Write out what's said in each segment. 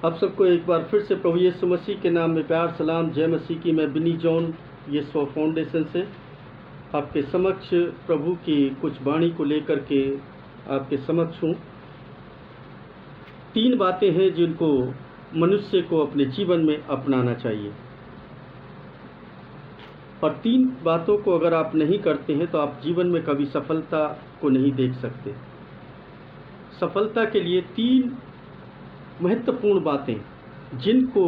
आप सबको एक बार फिर से प्रभु यीशु मसीह के नाम में प्यार सलाम। जय मसीह की। मैं बिनी जॉन यीशु फाउंडेशन से आपके समक्ष प्रभु की कुछ वाणी को लेकर के आपके समक्ष हूँ। 3 बातें हैं जिनको मनुष्य को अपने जीवन में अपनाना चाहिए, और 3 बातों को अगर आप नहीं करते हैं तो आप जीवन में कभी सफलता को नहीं देख सकते। सफलता के लिए 3 महत्वपूर्ण बातें जिनको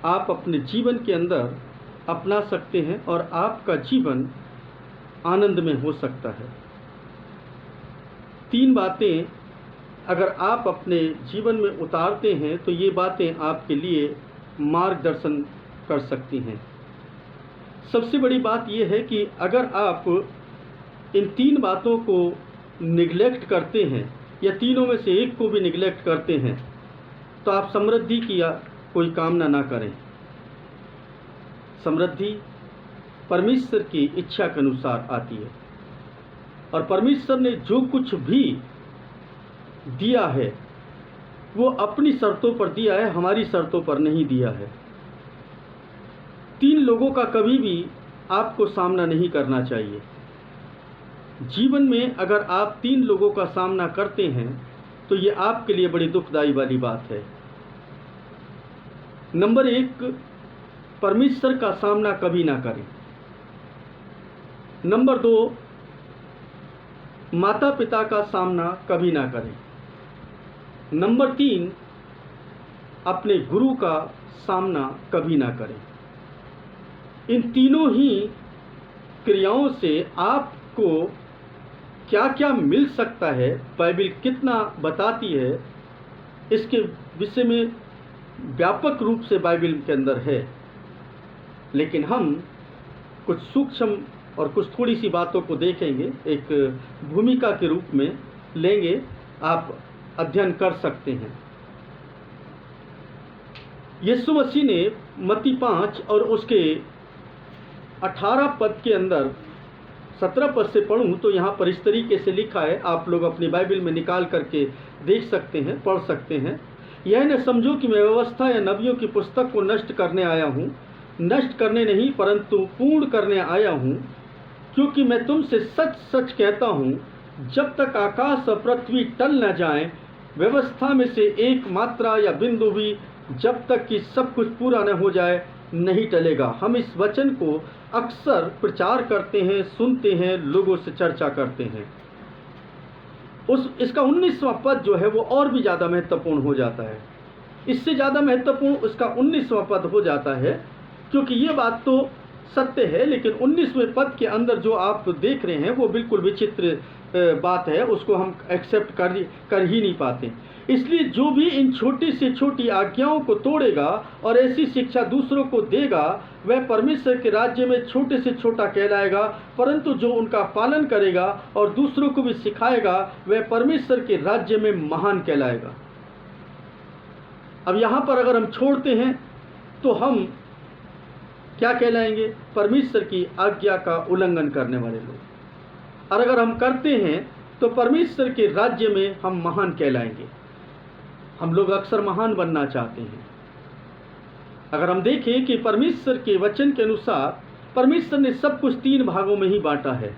आप अपने जीवन के अंदर अपना सकते हैं और आपका जीवन आनंद में हो सकता है। 3 बातें अगर आप अपने जीवन में उतारते हैं तो ये बातें आपके लिए मार्गदर्शन कर सकती हैं। सबसे बड़ी बात यह है कि अगर आप इन 3 बातों को निगलेक्ट करते हैं या तीनों में से एक को भी निगलेक्ट करते हैं तो आप समृद्धि की कोई कामना ना करें। समृद्धि परमेश्वर की इच्छा के अनुसार आती है, और परमेश्वर ने जो कुछ भी दिया है वो अपनी शर्तों पर दिया है, हमारी शर्तों पर नहीं दिया है। 3 लोगों का कभी भी आपको सामना नहीं करना चाहिए। जीवन में अगर आप 3 लोगों का सामना करते हैं तो ये आपके लिए बड़ी दुखदाई वाली बात है। नंबर 1, परमेश्वर का सामना कभी ना करें। नंबर 2, माता पिता का सामना कभी ना करें। नंबर 3, अपने गुरु का सामना कभी ना करें। इन तीनों ही क्रियाओं से आपको क्या क्या मिल सकता है, बाइबल कितना बताती है, इसके विषय में व्यापक रूप से बाइबल के अंदर है। लेकिन हम कुछ सूक्ष्म और कुछ थोड़ी सी बातों को देखेंगे, एक भूमिका के रूप में लेंगे, आप अध्ययन कर सकते हैं। यीशु मसीह ने मत्ती 5 और उसके 18 पद के अंदर 17 पद से पढ़ूं तो यहाँ पर इस तरीके से लिखा है, आप लोग अपनी बाइबल में निकाल करके देख सकते हैं, पढ़ सकते हैं। यह न समझो कि मैं व्यवस्था या नबियों की पुस्तक को नष्ट करने आया हूँ। नष्ट करने नहीं परंतु पूर्ण करने आया हूँ। क्योंकि मैं तुमसे सच सच कहता हूँ, जब तक आकाश और पृथ्वी टल न जाएं, व्यवस्था में से एक मात्रा या बिंदु भी जब तक कि सब कुछ पूरा न हो जाए नहीं टलेगा। हम इस वचन को अक्सर प्रचार करते हैं, सुनते हैं, लोगों से चर्चा करते हैं। इसका 19वां पद जो है वो और भी ज़्यादा महत्वपूर्ण हो जाता है। इससे ज़्यादा महत्वपूर्ण उसका 19वां पद हो जाता है, क्योंकि ये बात तो सत्य है, लेकिन 19वें पद के अंदर जो आप देख रहे हैं वो बिल्कुल विचित्र बात है, उसको हम एक्सेप्ट कर ही नहीं पाते। इसलिए जो भी इन छोटी से छोटी आज्ञाओं को तोड़ेगा और ऐसी शिक्षा दूसरों को देगा, वह परमेश्वर के राज्य में छोटे से छोटा कहलाएगा, परंतु जो उनका पालन करेगा और दूसरों को भी सिखाएगा, वह परमेश्वर के राज्य में महान कहलाएगा। अब यहाँ पर अगर हम छोड़ते हैं तो हम क्या कहलाएंगे? परमेश्वर की आज्ञा का उल्लंघन करने वाले लोग। और अगर हम करते हैं तो परमेश्वर के राज्य में हम महान कहलाएंगे। हम लोग अक्सर महान बनना चाहते हैं। अगर हम देखें कि परमेश्वर के वचन के अनुसार परमेश्वर ने सब कुछ 3 भागों में ही बांटा है।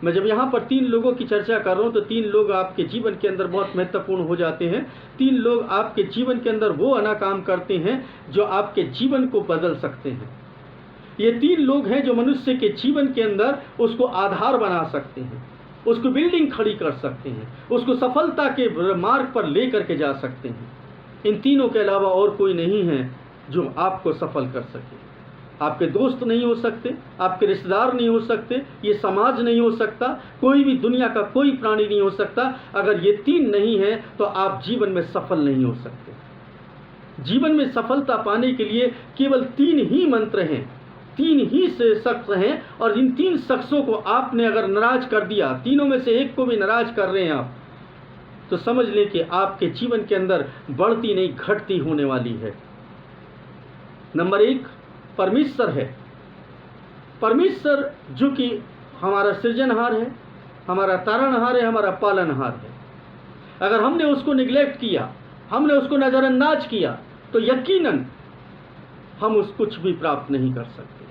मैं जब यहाँ पर 3 लोगों की चर्चा कर रहा हूँ तो 3 लोग आपके जीवन के अंदर बहुत महत्वपूर्ण हो जाते हैं। 3 लोग आपके जीवन के अंदर वो अना काम करते हैं जो आपके जीवन को बदल सकते हैं। ये 3 लोग हैं जो मनुष्य के जीवन के अंदर उसको आधार बना सकते हैं, उसको बिल्डिंग खड़ी कर सकते हैं, उसको सफलता के मार्ग पर ले करके जा सकते हैं। इन तीनों के अलावा और कोई नहीं है जो आपको सफल कर सके। आपके दोस्त नहीं हो सकते, आपके रिश्तेदार नहीं हो सकते, ये समाज नहीं हो सकता, कोई भी दुनिया का कोई प्राणी नहीं हो सकता। अगर ये 3 नहीं है तो आप जीवन में सफल नहीं हो सकते। जीवन में सफलता पाने के लिए केवल 3 ही मंत्र हैं, 3 ही से शख्स हैं, और इन 3 शख्सों को आपने अगर नाराज कर दिया, तीनों में से एक को भी नाराज कर रहे हैं आप, तो समझ लें कि आपके जीवन के अंदर बढ़ती नहीं घटती होने वाली है। नंबर 1 परमेश्वर है। परमेश्वर जो कि हमारा सृजनहार है, हमारा तारणहार है, हमारा पालनहार है। अगर हमने उसको निगलेक्ट किया, हमने उसको नज़रअंदाज किया, तो यकीनन हम उस कुछ भी प्राप्त नहीं कर सकते।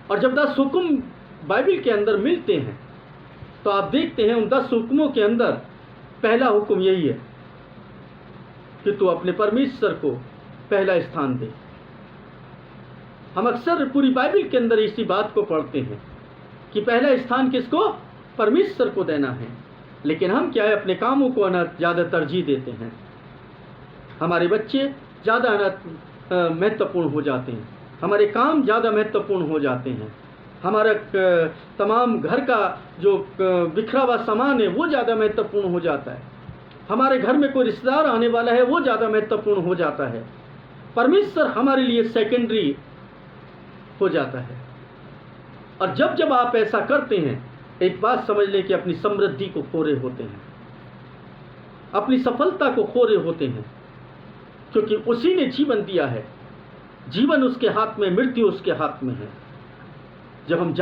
और जब 10 हुक्म बाइबल के अंदर मिलते हैं तो आप देखते हैं उन 10 हुक्मों के अंदर पहला हुक्म यही है कि तू अपने परमेश्वर को पहला स्थान दे। हम अक्सर पूरी बाइबल के अंदर इसी बात को पढ़ते हैं कि पहला स्थान किसको? परमेश्वर को देना है। लेकिन हम क्या है, अपने कामों को ज़्यादा तरजीह देते हैं। हमारे बच्चे ज़्यादा महत्वपूर्ण हो जाते हैं, हमारे काम ज़्यादा महत्वपूर्ण हो जाते हैं, हमारा तमाम घर का जो बिखरा हुआ सामान है वो ज़्यादा महत्वपूर्ण हो जाता है, हमारे घर में कोई रिश्तेदार आने वाला है वो ज़्यादा महत्वपूर्ण हो जाता है। परमेश्वर हमारे लिए सेकेंडरी हो जाता है। और जब जब आप ऐसा करते हैं, एक बात समझ लें कि अपनी समृद्धि को खो रहे होते हैं, अपनी सफलता को खो रहे होते हैं, क्योंकि उसी ने जीवन दिया है। जीवन उसके हाथ में, मृत्यु उसके हाथ में है। जब हम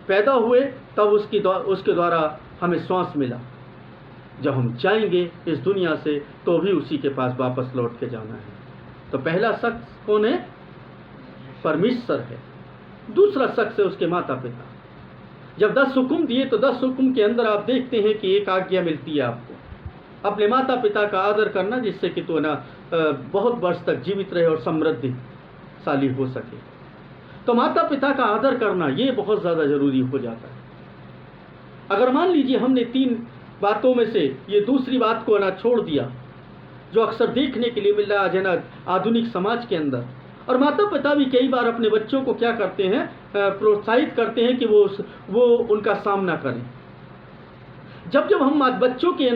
पैदा हुए तब उसके द्वारा हमें श्वास मिला। जब हम जाएंगे इस दुनिया से तो भी उसी के पास वापस लौट के जाना है। तो पहला शख्स कौन है? परमेश्वर है। दूसरा शख्स है उसके माता पिता। जब 10 हुक्म दिए तो 10 हुक्म के अंदर आप देखते हैं कि एक आज्ञा मिलती है आपको, अपने माता पिता का आदर करना, जिससे कि तो बहुत वर्ष तक जीवित रहे और समृद्धिशाली हो सके। तो माता पिता का आदर करना ये बहुत ज़्यादा ज़रूरी हो जाता है। अगर मान लीजिए हमने 3 बातों में से ये दूसरी बात को छोड़ दिया, जो अक्सर देखने के लिए मिल रहा है आधुनिक समाज के अंदर, और माता पिता भी कई बार अपने बच्चों को क्या करते हैं, प्रोत्साहित करते हैं कि वो उनका सामना करें। जब जब हम बच्चों के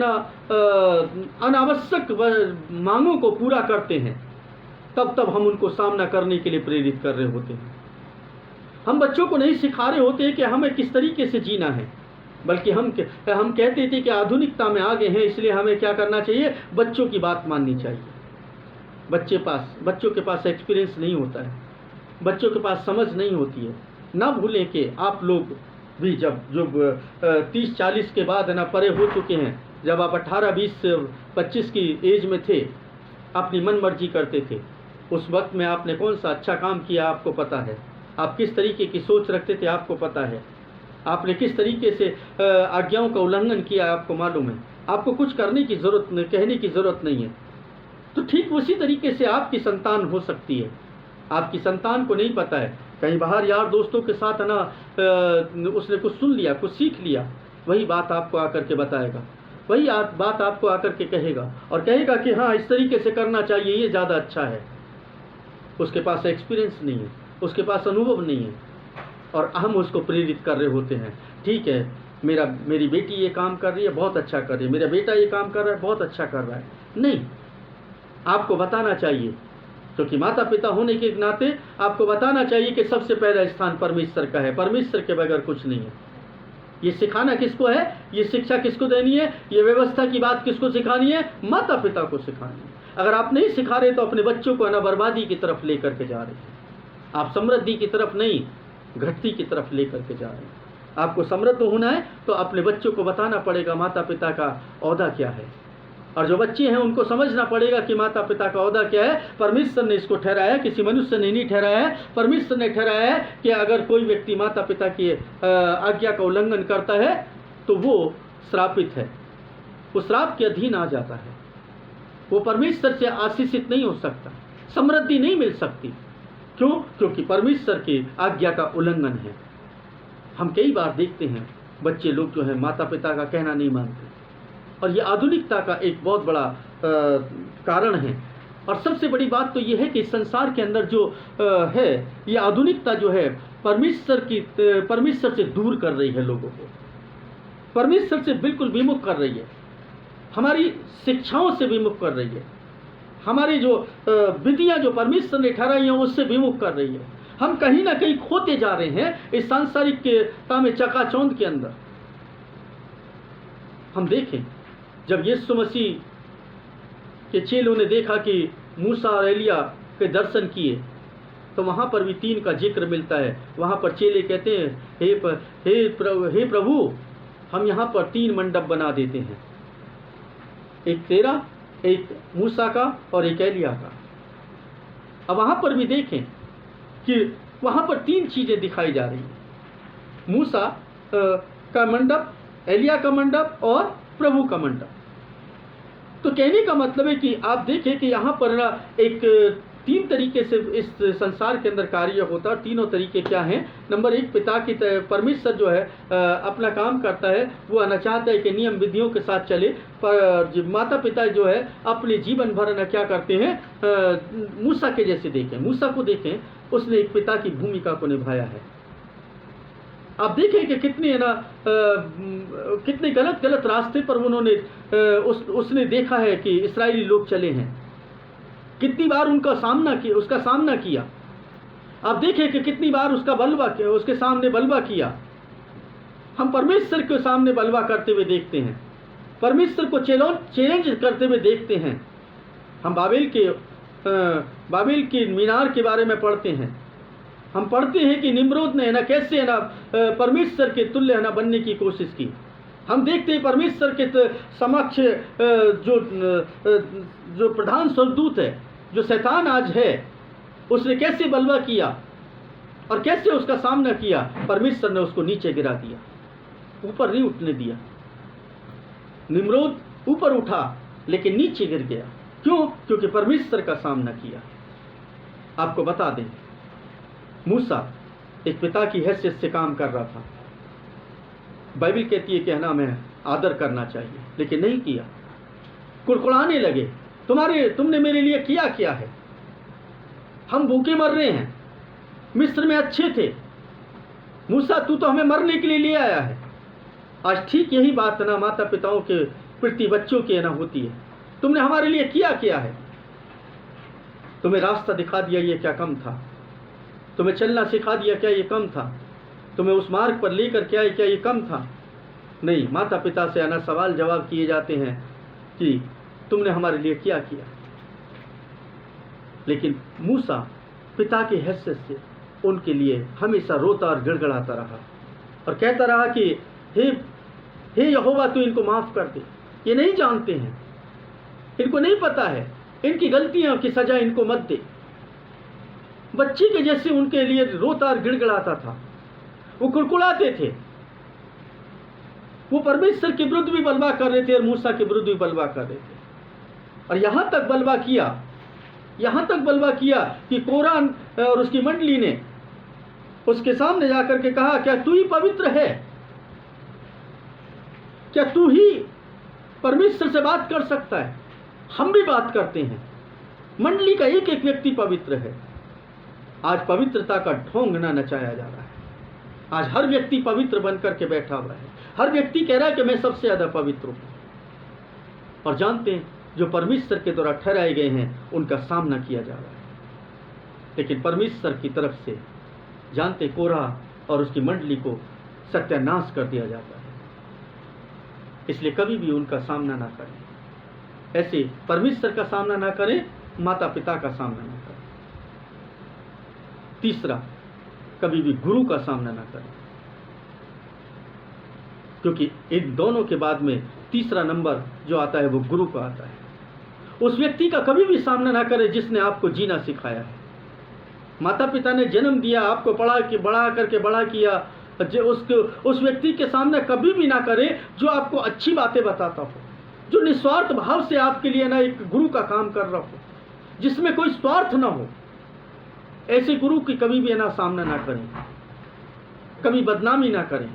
अनावश्यक मांगों को पूरा करते हैं, तब तब हम उनको सामना करने के लिए प्रेरित कर रहे होते हैं। हम बच्चों को नहीं सिखा रहे होते हैं कि हमें किस तरीके से जीना है, बल्कि हम कहते थे कि आधुनिकता में आगे हैं, इसलिए हमें क्या करना चाहिए, बच्चों की बात माननी चाहिए। बच्चों के पास एक्सपीरियंस नहीं होता है, बच्चों के पास समझ नहीं होती है। ना भूलें कि आप लोग भी जब 30-40 के बाद परे हो चुके हैं, जब आप 18, 20, 25 की एज में थे, अपनी मन मर्जी करते थे। उस वक्त में आपने कौन सा अच्छा काम किया आपको पता है, आप किस तरीके की सोच रखते थे आपको पता है, आपने किस तरीके से आज्ञाओं का उल्लंघन किया आपको मालूम है। आपको कुछ करने की ज़रूरत नहीं, कहने की ज़रूरत नहीं है। तो ठीक उसी तरीके से आपकी संतान हो सकती है। आपकी संतान को नहीं पता है, कहीं बाहर यार दोस्तों के साथ उसने कुछ सुन लिया, कुछ सीख लिया, वही बात आपको आकर के बताएगा, वही बात आपको आकर के कहेगा और कहेगा कि हाँ इस तरीके से करना चाहिए, ये ज़्यादा अच्छा है। उसके पास एक्सपीरियंस नहीं है, उसके पास अनुभव नहीं है, और हम उसको प्रेरित कर रहे होते हैं। ठीक है, मेरी बेटी ये काम कर रही है, बहुत अच्छा कर रही है, मेरा बेटा ये काम कर रहा है, बहुत अच्छा कर रहा है। नहीं, आपको बताना चाहिए, क्योंकि माता पिता होने के नाते आपको बताना चाहिए कि सबसे पहला स्थान परमेश्वर का है, परमेश्वर के बगैर कुछ नहीं है। ये सिखाना किसको है, ये शिक्षा किसको देनी है, ये व्यवस्था की बात किसको सिखानी है, माता पिता को सिखानी है। अगर आप नहीं सिखा रहे तो अपने बच्चों को बर्बादी की तरफ लेकर के जा रहे हैं, आप समृद्धि की तरफ नहीं, घटती की तरफ लेकर के जा रहे हैं। आपको समृद्ध होना है तो अपने बच्चों को बताना पड़ेगा माता पिता का ओहदा क्या है, और जो बच्चे हैं उनको समझना पड़ेगा कि माता पिता का ओहदा क्या है। परमेश्वर ने इसको ठहराया है, किसी मनुष्य ने नहीं ठहराया है। परमेश्वर ने ठहराया है कि अगर कोई व्यक्ति माता पिता की आज्ञा का उल्लंघन करता है तो वो श्रापित है, वो श्राप के अधीन आ जाता है, वो परमेश्वर से आशीषित नहीं हो सकता, समृद्धि नहीं मिल सकती। क्यों? क्योंकि परमेश्वर की आज्ञा का उल्लंघन है। हम कई बार देखते हैं बच्चे लोग जो है माता पिता का कहना नहीं मानते, और ये आधुनिकता का एक बहुत बड़ा कारण है। और सबसे बड़ी बात तो ये है कि संसार के अंदर जो है ये आधुनिकता जो है परमेश्वर से दूर कर रही है, लोगों को परमेश्वर से बिल्कुल विमुख कर रही है, हमारी शिक्षाओं से विमुख कर रही है, हमारी जो विधियां जो परमेश्वर ने ठहराई हैं उससे विमुख कर रही है। हम कहीं ना कहीं खोते जा रहे हैं इस सांसारिकता में, चकाचौंध के अंदर। हम देखें जब यीशु मसीह के चेलों ने देखा कि मूसा और एलिया के दर्शन किए, तो वहाँ पर भी 3 का जिक्र मिलता है। वहाँ पर चेले कहते हैं हे प्रभु हम यहाँ पर 3 मंडप बना देते हैं, एक तेरा, एक मूसा का और एक एलिया का। अब वहाँ पर भी देखें कि वहाँ पर 3 चीज़ें दिखाई जा रही हैं, मूसा का मंडप, एलिया का मंडप और प्रभु का मंडप। तो कहने का मतलब है कि आप देखें कि यहाँ पर ना एक 3 तरीके से इस संसार के अंदर कार्य होता है। तीनों तरीके क्या हैं? नंबर 1, पिता की परमेश्वर जो है अपना काम करता है, वो ना चाहता है कि नियम विधियों के साथ चले, पर माता पिता जो है अपने जीवन भर ना क्या करते हैं, मूसा के जैसे देखें। मूसा को देखें, उसने एक पिता की भूमिका को निभाया है। आप देखें कि कितने गलत रास्ते पर उन्होंने उसने देखा है कि इस्राएली लोग चले हैं, कितनी बार उसका सामना किया। आप देखें कि कितनी बार उसके सामने बलवा किया। हम परमेश्वर के सामने बलवा करते हुए देखते हैं, परमेश्वर को चैलेंज करते हुए देखते हैं। हम बाबेल के मीनार के बारे में पढ़ते हैं। हम पढ़ते हैं कि निम्रोद ने कैसे परमेश्वर के तुल्य बनने की कोशिश की। हम देखते हैं परमेश्वर के समक्ष जो प्रधान स्वर्गदूत है, जो शैतान आज है, उसने कैसे बलवा किया और कैसे उसका सामना किया। परमेश्वर ने उसको नीचे गिरा दिया, ऊपर नहीं उठने दिया। निम्रोद ऊपर उठा लेकिन नीचे गिर गया। क्यों? क्योंकि परमेश्वर का सामना किया। आपको बता दें, मूसा एक पिता की हैसियत से काम कर रहा था। बाइबल कहती है कि हमें आदर करना चाहिए, लेकिन नहीं किया। कुड़कुड़ाने लगे, तुमने मेरे लिए किया क्या है? हम भूखे मर रहे हैं, मिस्र में अच्छे थे, मूसा तू तो हमें मरने के लिए ले आया है। आज ठीक यही बात माता पिताओं के प्रति बच्चों के होती है। तुमने हमारे लिए किया क्या है? तुम्हें रास्ता दिखा दिया, ये क्या कम था? तुम्हें चलना सिखा दिया, क्या ये कम था? तुम्हें उस मार्ग पर लेकर क्या ये कम था? नहीं, माता पिता से सवाल जवाब किए जाते हैं कि तुमने हमारे लिए क्या किया। लेकिन मूसा पिता की हैसियत से उनके लिए हमेशा रोता और गिड़गिड़ाता रहा और कहता रहा कि हे यहोवा, तू इनको माफ कर दे। ये नहीं जानते हैं, इनको नहीं पता है, इनकी गलतियों की सजा इनको मत दे। बच्चे के जैसे उनके लिए रोता और गिड़गिड़ाता था। वो कुड़कुड़ाते थे। वो परमेश्वर के विरुद्ध भी बलवा कर रहे थे और मूसा के विरुद्ध भी बलवा कर रहे थे। और यहां तक बलवा किया कि कोरान और उसकी मंडली ने उसके सामने जाकर के कहा, क्या तू ही पवित्र है? क्या तू ही परमेश्वर से बात कर सकता है? हम भी बात करते हैं, मंडली का एक एक व्यक्ति पवित्र है। आज पवित्रता का ढोंग ना नचाया जा रहा है। आज हर व्यक्ति पवित्र बनकर के बैठा हुआ है। हर व्यक्ति कह रहा है कि मैं सबसे ज्यादा पवित्र हूं। और जानते हैं, जो परमेश्वर के द्वारा ठहराए गए हैं उनका सामना किया जा रहा है। लेकिन परमेश्वर की तरफ से जानते, कोरह और उसकी मंडली को सत्यानाश कर दिया जाता है। इसलिए कभी भी उनका सामना ना करें। ऐसे परमेश्वर का सामना ना करें, माता पिता का सामना ना करें। तीसरा, कभी भी गुरु का सामना ना करें, क्योंकि इन दोनों के बाद में तीसरा नंबर जो आता है वो गुरु का आता है। उस व्यक्ति का कभी भी सामना ना करें जिसने आपको जीना सिखाया है। माता पिता ने जन्म दिया, आपको बड़ा करके बड़ा किया, उस व्यक्ति के सामने कभी भी ना करें जो आपको अच्छी बातें बताता हो, जो निस्वार्थ भाव से आपके लिए एक गुरु का काम कर रहा हो, जिसमें कोई स्वार्थ ना हो। ऐसे गुरु की कभी भी सामना ना करें, कभी बदनामी ना करें,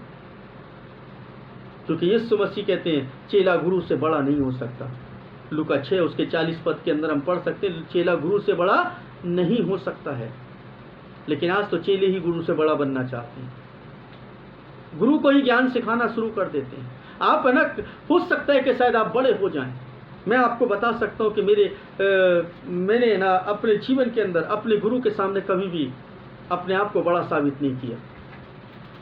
क्योंकि यीशु मसीह कहते हैं चेला गुरु से बड़ा नहीं हो सकता। लूका 6 उसके 40 पद के अंदर हम पढ़ सकते हैं, चेला गुरु से बड़ा नहीं हो सकता है। लेकिन आज तो चेले ही गुरु से बड़ा बनना चाहते हैं, गुरु को ही ज्ञान सिखाना शुरू कर देते हैं। आप हो सकता है कि शायद आप बड़े हो जाएं। मैं आपको बता सकता हूं कि मैंने अपने जीवन के अंदर अपने गुरु के सामने कभी भी अपने आप को बड़ा साबित नहीं किया।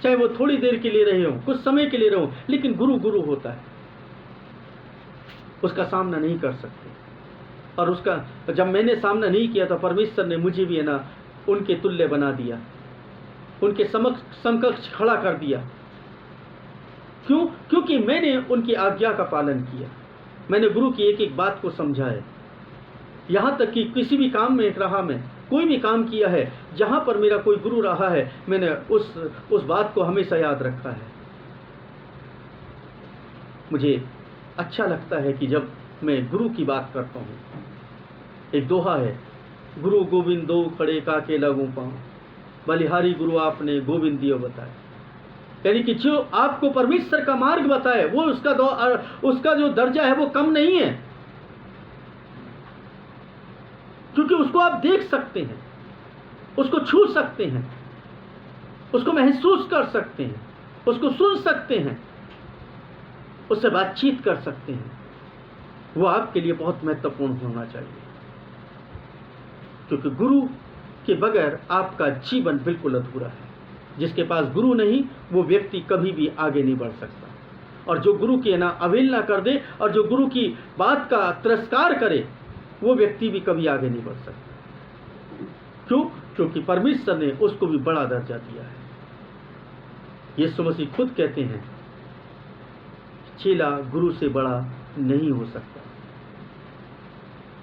चाहे वो थोड़ी देर के लिए रहे हो, कुछ समय के लिए रहो, लेकिन गुरु गुरु होता है, उसका सामना नहीं कर सकते। और उसका जब मैंने सामना नहीं किया तो परमेश्वर ने मुझे भी उनके तुल्य बना दिया, उनके समकक्ष खड़ा कर दिया। क्यों? क्योंकि मैंने उनकी आज्ञा का पालन किया। मैंने गुरु की एक एक बात को समझा है। यहाँ तक कि किसी भी काम में रहा, मैं कोई भी काम किया है, जहाँ पर मेरा कोई गुरु रहा है, मैंने उस बात को हमेशा याद रखा है। मुझे अच्छा लगता है कि जब मैं गुरु की बात करता हूँ। एक दोहा है, गुरु गोविंद दो खड़े काके लगूं पाऊँ, बलिहारी गुरु आपने गोविंद दियो बताए। यानी कि जो आपको परमेश्वर का मार्ग बताए, वो उसका जो दर्जा है वो कम नहीं है, क्योंकि उसको आप देख सकते हैं, उसको छू सकते हैं, उसको महसूस कर सकते हैं, उसको सुन सकते हैं, उससे बातचीत कर सकते हैं। वो आपके लिए बहुत महत्वपूर्ण होना चाहिए, क्योंकि गुरु के बगैर आपका जीवन बिल्कुल अधूरा है। जिसके पास गुरु नहीं, वो व्यक्ति कभी भी आगे नहीं बढ़ सकता। और जो गुरु की अवहेलना कर दे और जो गुरु की बात का तिरस्कार करे, वो व्यक्ति भी कभी आगे नहीं बढ़ सकता। क्यों? क्योंकि परमेश्वर ने उसको भी बड़ा दर्जा दिया है। यीशु मसीह खुद कहते हैं, चेला गुरु से बड़ा नहीं हो सकता।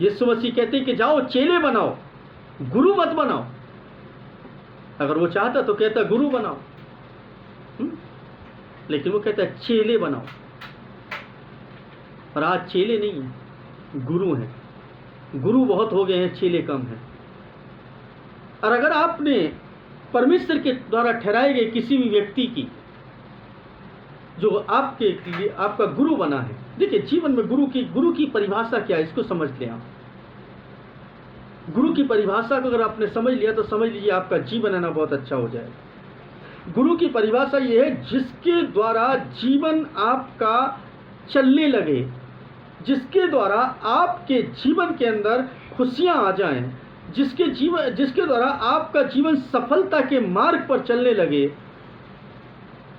यीशु मसीह कहते हैं कि जाओ चेले बनाओ, गुरु मत बनाओ। अगर वो चाहता तो कहता गुरु बनाओ, लेकिन वो कहता है चेले बनाओ। और आज चेले नहीं हैं, गुरु हैं। गुरु बहुत हो गए हैं, चेले कम हैं। और अगर आपने परमेश्वर के द्वारा ठहराए गए किसी भी व्यक्ति की, जो आपके लिए आपका गुरु बना है, देखिए जीवन में गुरु की परिभाषा क्या है, इसको समझ लें आप। गुरु की परिभाषा को अगर आपने समझ लिया तो समझ लीजिए आपका जीवन है ना बहुत अच्छा हो जाएगा। गुरु की परिभाषा ये है, जिसके द्वारा जीवन आपका चलने लगे, जिसके द्वारा आपके जीवन के अंदर खुशियां आ जाएं, जिसके द्वारा आपका जीवन सफलता के मार्ग पर चलने लगे,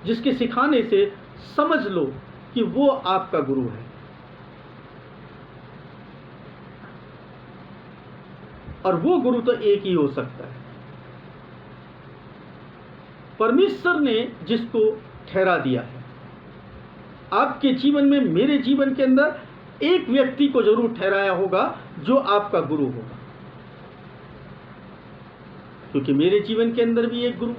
जिसके सिखाने से समझ लो कि वो आपका गुरु है। और वो गुरु तो एक ही हो सकता है, परमेश्वर ने जिसको ठहरा दिया है। आपके जीवन में, मेरे जीवन के अंदर एक व्यक्ति को जरूर ठहराया होगा जो आपका गुरु होगा, क्योंकि मेरे जीवन के अंदर भी एक गुरु,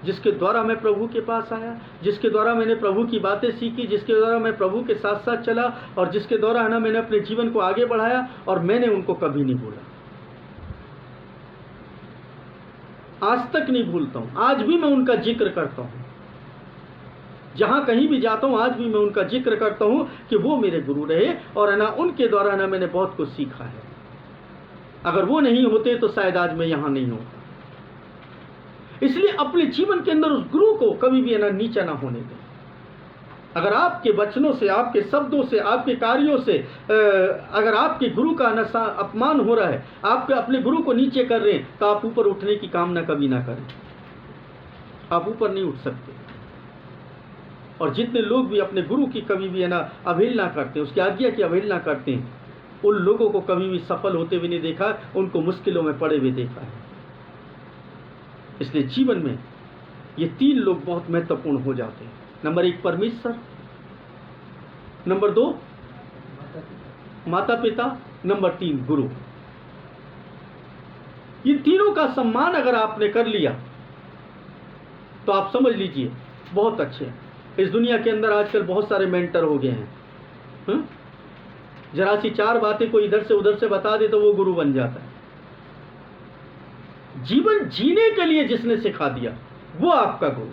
जिसके द्वारा मैं प्रभु के पास आया, जिसके द्वारा मैंने प्रभु की बातें सीखी, जिसके द्वारा मैं प्रभु के साथ साथ चला, और जिसके द्वारा मैंने अपने जीवन को आगे बढ़ाया, और मैंने उनको कभी नहीं भूला। आज तक नहीं भूलता हूं, आज भी मैं उनका जिक्र करता हूं। जहां कहीं भी जाता हूं, आज भी मैं उनका जिक्र करता हूं कि वो मेरे गुरु रहे, और उनके द्वारा मैंने बहुत कुछ सीखा है। अगर वो नहीं होते तो शायद आज मैं यहां नहीं होता। इसलिए अपने जीवन के अंदर उस गुरु को कभी भी नीचा ना होने दें। अगर आपके वचनों से, आपके शब्दों से, आपके कार्यों से अगर आपके गुरु का अपमान हो रहा है, आप अपने गुरु को नीचे कर रहे हैं, तो आप ऊपर उठने की कामना कभी ना करें। आप ऊपर नहीं उठ सकते। और जितने लोग भी अपने गुरु की कभी भी अवहेलना करते हैं, उसकी आज्ञा की अवहेलना करते हैं, उन लोगों को कभी भी सफल होते हुए नहीं देखा, उनको मुश्किलों में पड़े हुए देखा है। इसलिए जीवन में ये तीन लोग बहुत महत्वपूर्ण हो जाते हैं। नंबर 1 परमेश्वर, नंबर 2 माता पिता, नंबर 3 गुरु। ये तीनों का सम्मान अगर आपने कर लिया तो आप समझ लीजिए बहुत अच्छे हैं। इस दुनिया के अंदर आजकल बहुत सारे मेंटर हो गए हैं। जरा सी 4 बातें कोई इधर से उधर से बता दे तो वो गुरु बन जाता है। जीवन जीने के लिए जिसने सिखा दिया वो आपका गुरु।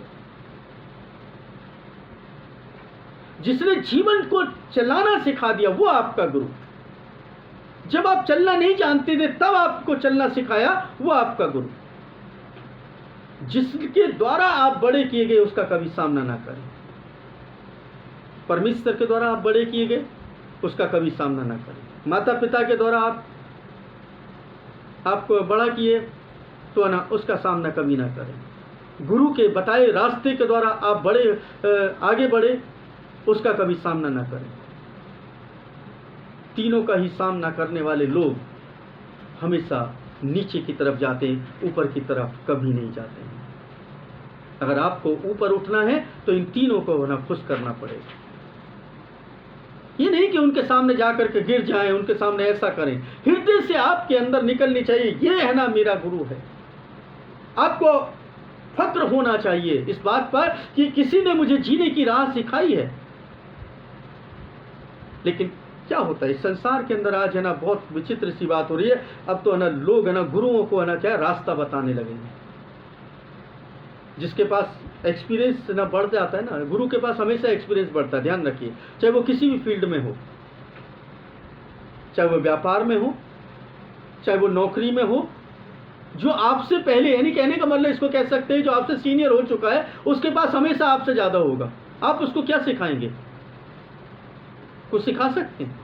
जिसने जीवन को चलाना सिखा दिया वो आपका गुरु। जब आप चलना नहीं जानते थे तब आपको चलना सिखाया वो आपका गुरु। जिसके द्वारा आप बड़े किए गए उसका कभी सामना ना करें। परमेश्वर के द्वारा आप बड़े किए गए उसका कभी सामना ना करें। माता पिता के द्वारा आपको बड़ा किए तो उसका सामना कभी ना करें। गुरु के बताए रास्ते के द्वारा आप आगे बढ़े उसका कभी सामना ना करें। तीनों का ही सामना करने वाले लोग हमेशा नीचे की तरफ जाते हैं, ऊपर की तरफ कभी नहीं जाते हैं। अगर आपको ऊपर उठना है तो इन तीनों को खुश करना पड़ेगा। ये नहीं कि उनके सामने जाकर के गिर जाएं, उनके सामने ऐसा करें। हृदय से आपके अंदर निकलनी चाहिए, ये है ना मेरा गुरु है। आपको फक्र होना चाहिए इस बात पर कि किसी ने मुझे जीने की राह सिखाई है। लेकिन क्या होता है इस संसार के अंदर आज है ना, बहुत विचित्र सी बात हो रही है। अब तो है ना लोग है ना गुरुओं को है ना क्या रास्ता बताने लगेंगे। जिसके पास एक्सपीरियंस ना बढ़ जाता है ना, गुरु के पास हमेशा एक्सपीरियंस बढ़ता है, ध्यान रखिए। चाहे वो किसी भी फील्ड में हो, चाहे वो व्यापार में हो, चाहे वो नौकरी में हो, जो आपसे पहले, यानी कहने का मतलब इसको कह सकते हैं जो आपसे सीनियर हो चुका है, उसके पास हमेशा आपसे ज़्यादा होगा। आप उसको क्या सिखाएंगे? कुछ सिखा सकते हैं?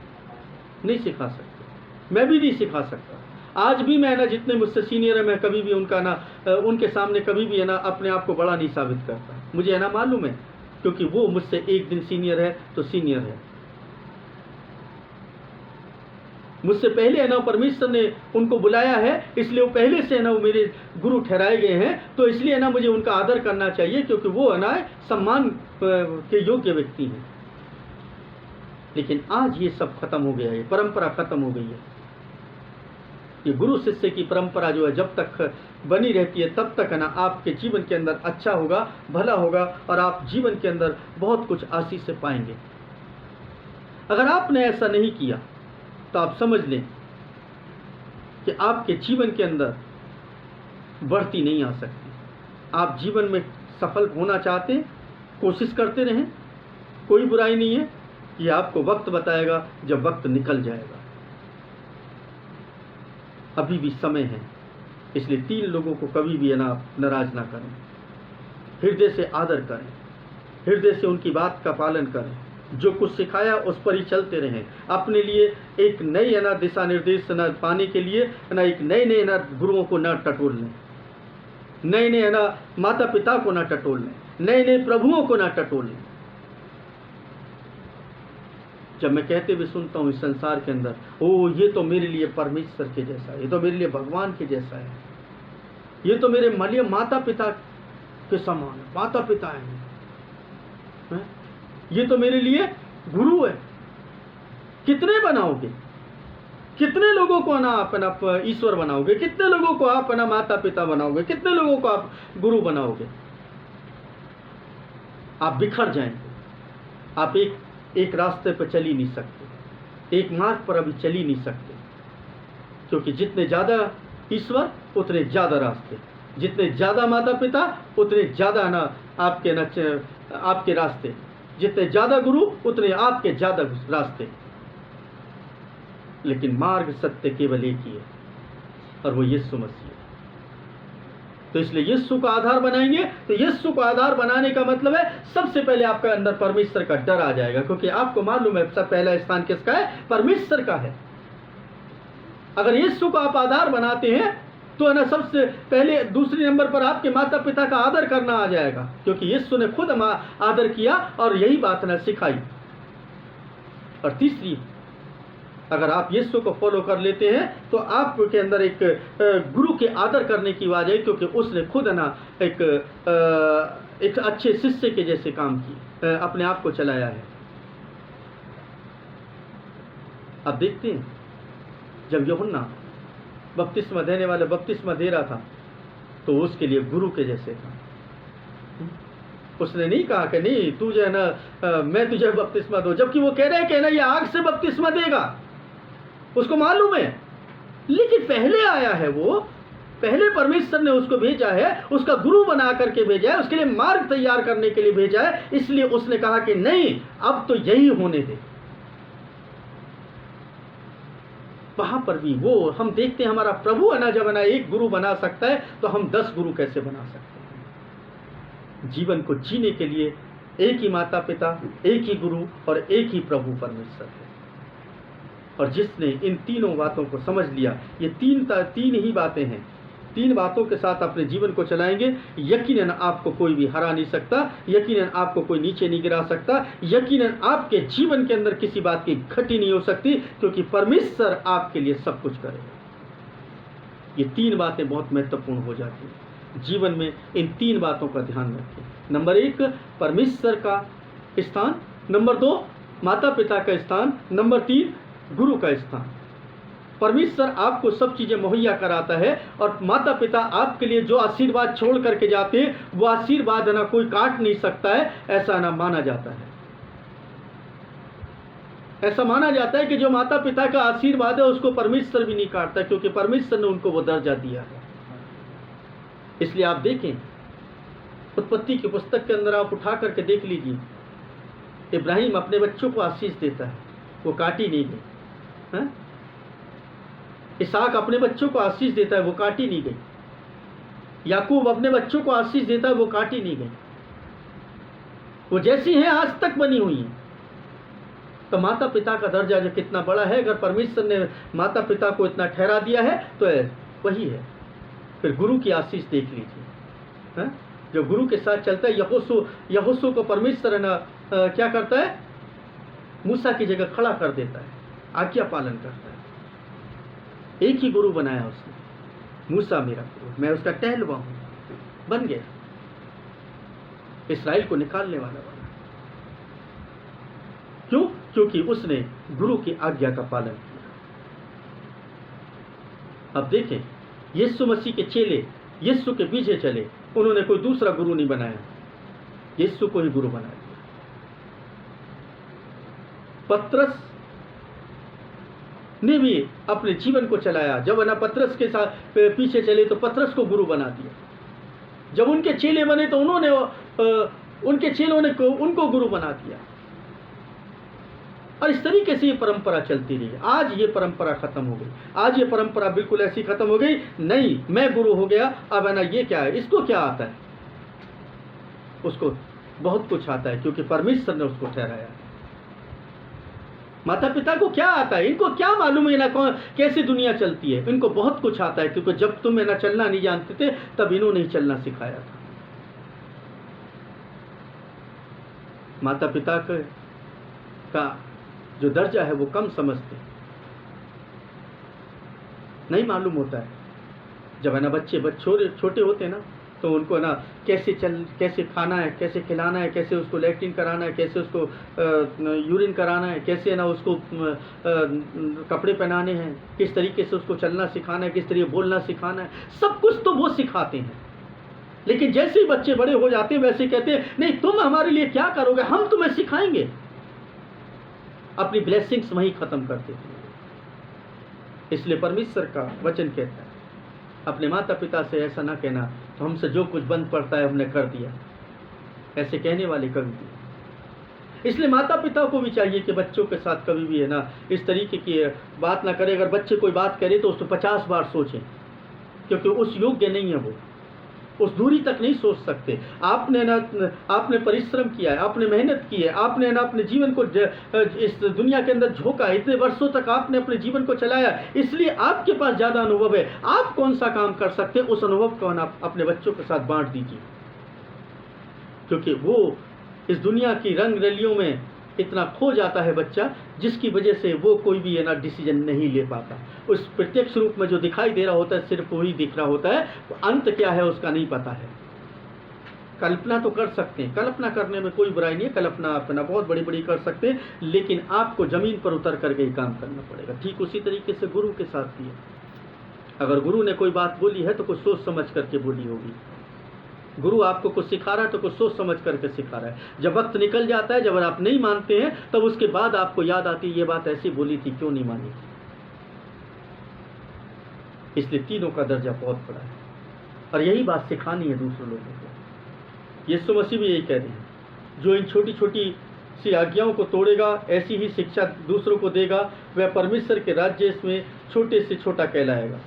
नहीं सिखा सकते। मैं भी नहीं सिखा सकता। आज भी मैं ना जितने मुझसे सीनियर है, मैं कभी भी उनका ना उनके सामने कभी भी है ना अपने आप को बड़ा नहीं साबित करता। मुझे है ना मालूम है, क्योंकि वो मुझसे एक दिन सीनियर है तो सीनियर है। मुझसे पहले है ना परमेश्वर ने उनको बुलाया है, इसलिए वो पहले से है ना वो मेरे गुरु ठहराए गए हैं। तो इसलिए है ना मुझे उनका आदर करना चाहिए, क्योंकि वो है ना सम्मान के योग्य व्यक्ति हैं। लेकिन आज ये सब खत्म हो गया है, परंपरा खत्म हो गई है। ये गुरु शिष्य की परंपरा जो है जब तक बनी रहती है तब तक है ना आपके जीवन के अंदर अच्छा होगा, भला होगा, और आप जीवन के अंदर बहुत कुछ आशीष से पाएंगे। अगर आपने ऐसा नहीं किया तो आप समझ लें कि आपके जीवन के अंदर बढ़ती नहीं आ सकती। आप जीवन में सफल होना चाहते हैं, कोशिश करते रहें, कोई बुराई नहीं है। ये आपको वक्त बताएगा जब वक्त निकल जाएगा। अभी भी समय है, इसलिए 3 लोगों को कभी भी है ना नाराज ना करें। हृदय से आदर करें, हृदय से उनकी बात का पालन करें, जो कुछ सिखाया उस पर ही चलते रहें। अपने लिए एक नई है ना दिशा निर्देश न पाने के लिए ना एक नए ना गुरुओं को ना टटोल लें, नए है ना माता पिता को ना टटोल लें, नए प्रभुओं को ना टटोल लें। जब मैं कहते हुए सुनता हूँ इस संसार के अंदर, ओ ये तो मेरे लिए परमेश्वर के जैसा है, ये तो मेरे लिए भगवान के जैसा है, ये तो मेरे लिए माता पिता के समान है, माता पिता है, ये तो मेरे लिए गुरु है। कितने बनाओगे? कितने लोगों को ना आप ईश्वर बनाओगे? कितने लोगों को आप ना माता पिता बनाओगे? कितने लोगों को आप गुरु बनाओगे? आप बिखर जाएंगे। आप एक रास्ते पर चल ही नहीं सकते, एक मार्ग पर अभी चल ही नहीं सकते, क्योंकि जितने ज़्यादा ईश्वर उतने ज़्यादा रास्ते, जितने ज़्यादा माता पिता उतने ज़्यादा ना आपके रास्ते, जितने ज़्यादा गुरु उतने आपके ज़्यादा रास्ते। लेकिन मार्ग सत्य केवल एक ही है, और वो यीशु मसीह है। तो इसलिए यीशु का आधार बनाएंगे। तो यीशु को आधार बनाने का मतलब है सबसे पहले आपका अंदर परमेश्वर का डर आ जाएगा, क्योंकि आपको मालूम है सबसे पहला स्थान किसका है? परमेश्वर का है। अगर यीशु को आप आधार बनाते हैं तो है ना सबसे पहले दूसरे नंबर पर आपके माता पिता का आदर करना आ जाएगा, क्योंकि यीशु ने खुद आदर किया और यही बात ना सिखाई। और तीसरी, अगर आप यीशु को फॉलो कर लेते हैं तो आपके अंदर एक गुरु के आदर करने की आवाज़ है, क्योंकि उसने खुद ना एक अच्छे शिष्य के जैसे काम किए, अपने आप को चलाया है। आप देखते हैं जब यूहन्ना बपतिस्मा देने वाला बपतिस्मा दे रहा था तो उसके लिए गुरु के जैसे था। उसने नहीं कहा कि नहीं तू जो है ना मैं तुझे बपतिस्मा दूं, जबकि वो कह रहे हैं कि ना ये आग से बपतिस्मा देगा, उसको मालूम है। लेकिन पहले आया है वो, पहले परमेश्वर ने उसको भेजा है, उसका गुरु बना करके भेजा है, उसके लिए मार्ग तैयार करने के लिए भेजा है। इसलिए उसने कहा कि नहीं अब तो यही होने दे। वहां पर भी वो हम देखते हैं हमारा प्रभु है ना जब ना एक गुरु बना सकता है तो हम 10 गुरु कैसे बना सकते हैं? जीवन को जीने के लिए एक ही माता पिता, एक ही गुरु और एक ही प्रभु परमेश्वर है। और जिसने इन तीनों बातों को समझ लिया, ये तीन ही बातें हैं, 3 बातों के साथ अपने जीवन को चलाएंगे, यकीनन आपको कोई भी हरा नहीं सकता, यकीनन आपको कोई नीचे नहीं गिरा सकता, यकीनन आपके जीवन के अंदर किसी बात की घटी नहीं हो सकती, क्योंकि परमेश्वर आपके लिए सब कुछ करेगा। ये 3 बातें बहुत महत्वपूर्ण हो जाती हैं जीवन में। इन 3 बातों का ध्यान रखें। नंबर 1 परमेश्वर का स्थान, नंबर 2 माता पिता का स्थान। नंबर 3, गुरु का स्थान। परमेश्वर आपको सब चीज़ें मुहैया कराता है और माता पिता आपके लिए जो आशीर्वाद छोड़ करके जाते हैं वो आशीर्वाद ना कोई काट नहीं सकता है, ऐसा ना माना जाता है। ऐसा माना जाता है कि जो माता पिता का आशीर्वाद है उसको परमेश्वर भी नहीं काटता, क्योंकि परमेश्वर ने उनको वो दर्जा दिया है। इसलिए आप देखें, उत्पत्ति की पुस्तक के अंदर आप उठा करके देख लीजिए, इब्राहिम अपने बच्चों को आशीष देता है, वो काटी नहीं गई। इसहाक अपने बच्चों को आशीष देता है, वो काटी नहीं गई। याकूब अपने बच्चों को आशीष देता है, वो काटी नहीं गई। वो जैसी हैं आज तक बनी हुई हैं। तो माता पिता का दर्जा जो कितना बड़ा है, अगर परमेश्वर ने माता पिता को इतना ठहरा दिया है तो वही है। फिर गुरु की आशीष देख लीजिए, जो गुरु के साथ चलता है। यहोशू को परमेश्वर ना क्या करता है, मूसा की जगह खड़ा कर देता है, आज्ञा पालन करता है। एक ही गुरु बनाया उसने, मूसा मेरा गुरु, मैं उसका टहलुआ हूं, बन गया। इस्राएल को निकालने वाला बना। क्यों? क्योंकि उसने गुरु की आज्ञा का पालन किया। अब देखें, यीशु मसीह के चेले यीशु के पीछे चले, उन्होंने कोई दूसरा गुरु नहीं बनाया, यीशु को ही गुरु बना दिया। पतरस ने भी अपने जीवन को चलाया। जब ना पतरस के साथ पीछे चले तो पतरस को गुरु बना दिया। जब उनके चेले बने तो उन्होंने उनके चेलों ने उनको गुरु बना दिया। और इस तरीके से ये परंपरा चलती रही। आज ये परंपरा खत्म हो गई। आज ये परंपरा बिल्कुल ऐसी खत्म हो गई। नहीं, मैं गुरु हो गया, अब है ना ये क्या है, इसको क्या आता है? उसको बहुत कुछ आता है, क्योंकि परमेश्वर ने उसको ठहराया। माता पिता को क्या आता है? इनको क्या मालूम है ना कैसे दुनिया चलती है? इनको बहुत कुछ आता है, क्योंकि जब तुम ना चलना नहीं जानते थे तब इन्होंने ही चलना सिखाया था। माता पिता का जो दर्जा है वो कम समझते, नहीं मालूम होता है। जब है ना बच्चे छोटे होते हैं ना, तो उनको ना कैसे खाना है, कैसे खिलाना है, कैसे उसको लैट्रिन कराना है, कैसे उसको यूरिन कराना है, कैसे ना उसको कपड़े पहनाने हैं, किस तरीके से उसको चलना सिखाना है, किस तरीके बोलना सिखाना है, सब कुछ तो वो सिखाते हैं। लेकिन जैसे ही बच्चे बड़े हो जाते हैं वैसे कहते हैं, नहीं तुम हमारे लिए क्या करोगे, हम तुम्हें सिखाएंगे। अपनी ब्लेसिंग्स वहीं खत्म कर देते हैं। इसलिए परमेश्वर का वचन कहता है, अपने माता पिता से ऐसा ना कहना, तो हमसे जो कुछ बंद पड़ता है हमने कर दिया, ऐसे कहने वाले कभी भी। इसलिए माता पिता को भी चाहिए कि बच्चों के साथ कभी भी है ना इस तरीके की बात ना करे। अगर बच्चे कोई बात करे तो उसको 50 बार सोचें, क्योंकि उस योग्य नहीं है वो, उस दूरी तक नहीं सोच सकते। आपने परिश्रम किया है, आपने मेहनत की है, आपने ना अपने जीवन को इस दुनिया के अंदर झोंका, इतने वर्षों तक आपने अपने जीवन को चलाया, इसलिए आपके पास ज़्यादा अनुभव है। आप कौन सा काम कर सकते हैं, उस अनुभव को आप अपने बच्चों के साथ बांट दीजिए, क्योंकि वो इस दुनिया की रंग रलियों में इतना खो जाता है बच्चा, जिसकी वजह से वो कोई भी है ना डिसीजन नहीं ले पाता। उस प्रत्यक्ष रूप में जो दिखाई दे रहा होता है सिर्फ वही दिख रहा होता है, तो अंत क्या है उसका नहीं पता है। कल्पना तो कर सकते हैं, कल्पना करने में कोई बुराई नहीं है, कल्पना अपना बहुत बड़ी बड़ी कर सकते हैं, लेकिन आपको ज़मीन पर उतर करके ही काम करना पड़ेगा। ठीक उसी तरीके से गुरु के साथ भी है। अगर गुरु ने कोई बात बोली है तो कुछ सोच समझ करके बोली होगी। गुरु आपको कुछ सिखा रहा है तो कुछ सोच समझ करके सिखा रहा है। जब वक्त निकल जाता है, जब आप नहीं मानते हैं, तब उसके बाद आपको याद आती है ये बात ऐसी बोली थी, क्यों नहीं मानी थी। इसलिए तीनों का दर्जा बहुत बड़ा है, और यही बात सिखानी है दूसरे लोगों को। यीशु मसीह भी यही कह रहे हैं, जो इन छोटी छोटी सी आज्ञाओं को तोड़ेगा, ऐसी ही शिक्षा दूसरों को देगा, वह परमेश्वर के राज्य में छोटे से छोटा कहलाएगा।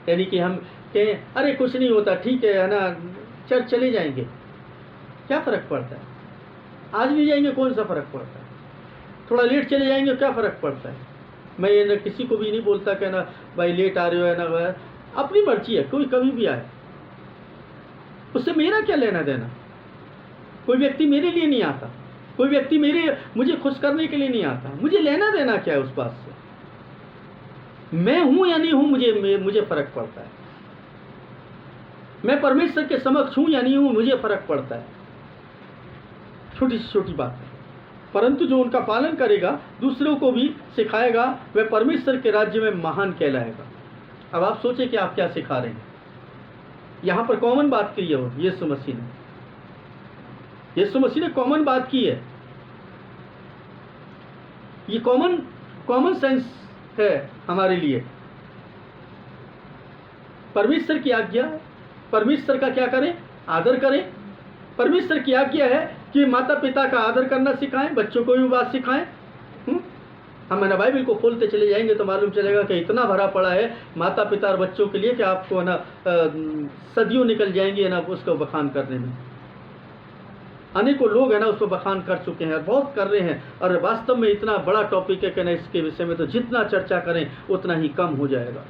यानी कि हम कहें अरे कुछ नहीं होता, ठीक है ना, चर्च चले जाएंगे, क्या फ़र्क पड़ता है, आज भी जाएंगे, कौन सा फ़र्क पड़ता है, थोड़ा लेट चले जाएंगे, क्या फ़र्क पड़ता है। मैं ये ना किसी को भी नहीं बोलता कि ना भाई लेट आ रहे हो, है ना, अपनी मर्जी है, कोई कभी भी आए, उससे मेरा क्या लेना देना। कोई व्यक्ति मेरे लिए नहीं आता, कोई व्यक्ति मुझे खुश करने के लिए नहीं आता, मुझे लेना देना क्या है उस बात से। मैं हूँ या नहीं हूँ, मुझे फ़र्क पड़ता है। मैं परमेश्वर के समक्ष हूँ या नहीं हूँ, मुझे फ़र्क पड़ता है। छोटी सी छोटी बात है, परंतु जो उनका पालन करेगा, दूसरों को भी सिखाएगा, वह परमेश्वर के राज्य में महान कहलाएगा। अब आप सोचें कि आप क्या सिखा रहे हैं। यहाँ पर कॉमन बात की है यीशु मसीह ने कॉमन बात की है। ये कॉमन सेंस है हमारे लिए। परमेश्वर की आज्ञा है, परमेश्वर का क्या करें, आदर करें। परमेश्वर की आज्ञा है कि माता पिता का आदर करना सिखाएं, बच्चों को भी बात सिखाएं। हम ना बाइबल को खोलते चले जाएंगे तो मालूम चलेगा कि इतना भरा पड़ा है माता पिता और बच्चों के लिए कि आपको है ना सदियों निकल जाएंगे ना उसको बखान करने में। अनेकों लोग है ना उसको बखान कर चुके हैं और बहुत कर रहे हैं, और वास्तव में इतना बड़ा टॉपिक है कि ना इसके विषय में तो जितना चर्चा करें उतना ही कम हो जाएगा।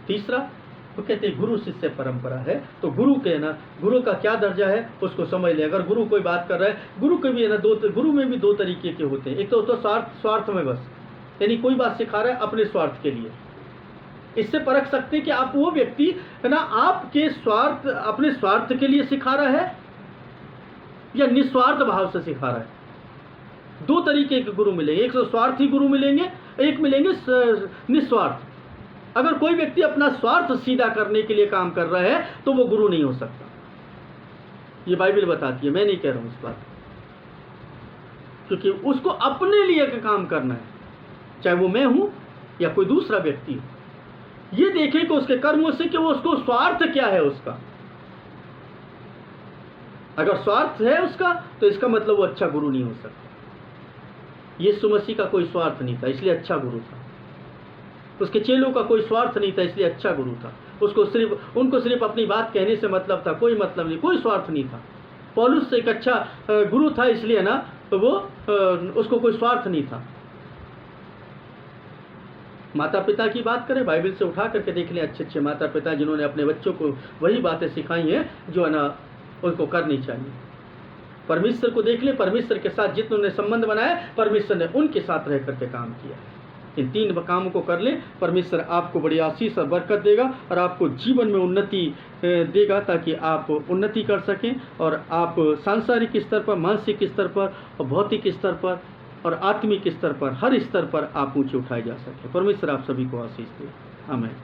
तीसरा वो कहते हैं गुरु शिष्य परंपरा है। तो गुरु के ना, गुरु का क्या दर्जा है उसको समझ ले। अगर गुरु कोई बात कर रहा है, गुरु के भी है ना गुरु में भी दो तरीके के होते हैं। एक तो स्वार्थ में बस, यानी कोई बात सिखा रहा है अपने स्वार्थ के लिए। इससे परख सकते हैं कि आप वो व्यक्ति है ना आपके स्वार्थ, अपने स्वार्थ के लिए सिखा रहा है या निस्वार्थ भाव से सिखा रहा है। दो तरीके के गुरु मिलेंगे, एक तो स्वार्थी गुरु मिलेंगे, एक मिलेंगे निस्वार्थ। अगर कोई व्यक्ति अपना स्वार्थ सीधा करने के लिए काम कर रहा है तो वो गुरु नहीं हो सकता। ये बाइबल बताती है, मैं नहीं कह रहा हूं इस बात, क्योंकि उसको अपने लिए का काम करना है, चाहे वो मैं हूं या कोई दूसरा व्यक्ति हो। ये देखें कि उसके कर्मों से कि वो उसको स्वार्थ क्या है उसका। अगर स्वार्थ है उसका तो इसका मतलब वो अच्छा गुरु नहीं हो सकता। यीशु मसीह का कोई स्वार्थ नहीं था इसलिए अच्छा गुरु था। उसके चेलों का कोई स्वार्थ नहीं था इसलिए अच्छा गुरु था। उनको सिर्फ अपनी बात कहने से मतलब था, कोई मतलब नहीं, कोई स्वार्थ नहीं था। पौलुस से एक अच्छा गुरु था इसलिए ना तो वो उसको कोई स्वार्थ नहीं था। माता पिता की बात करें, बाइबल से उठा करके देख लें अच्छे अच्छे माता पिता जिन्होंने अपने बच्चों को वही बातें सिखाई हैं जो है ना उनको करनी चाहिए। परमेश्वर को देख लें, परमेश्वर के साथ जितने संबंध बनाया परमेश्वर ने उनके साथ रह करके काम किया। इन तीन कामों को कर लें, परमेश्वर आपको बड़ी आशीष और बरकत देगा और आपको जीवन में उन्नति देगा, ताकि आप उन्नति कर सकें और आप सांसारिक स्तर पर, मानसिक स्तर पर और भौतिक स्तर पर और आत्मिक स्तर पर, हर स्तर पर आप ऊंचे उठाए जा सकें। परमेश्वर आप सभी को आशीष दे। आमीन।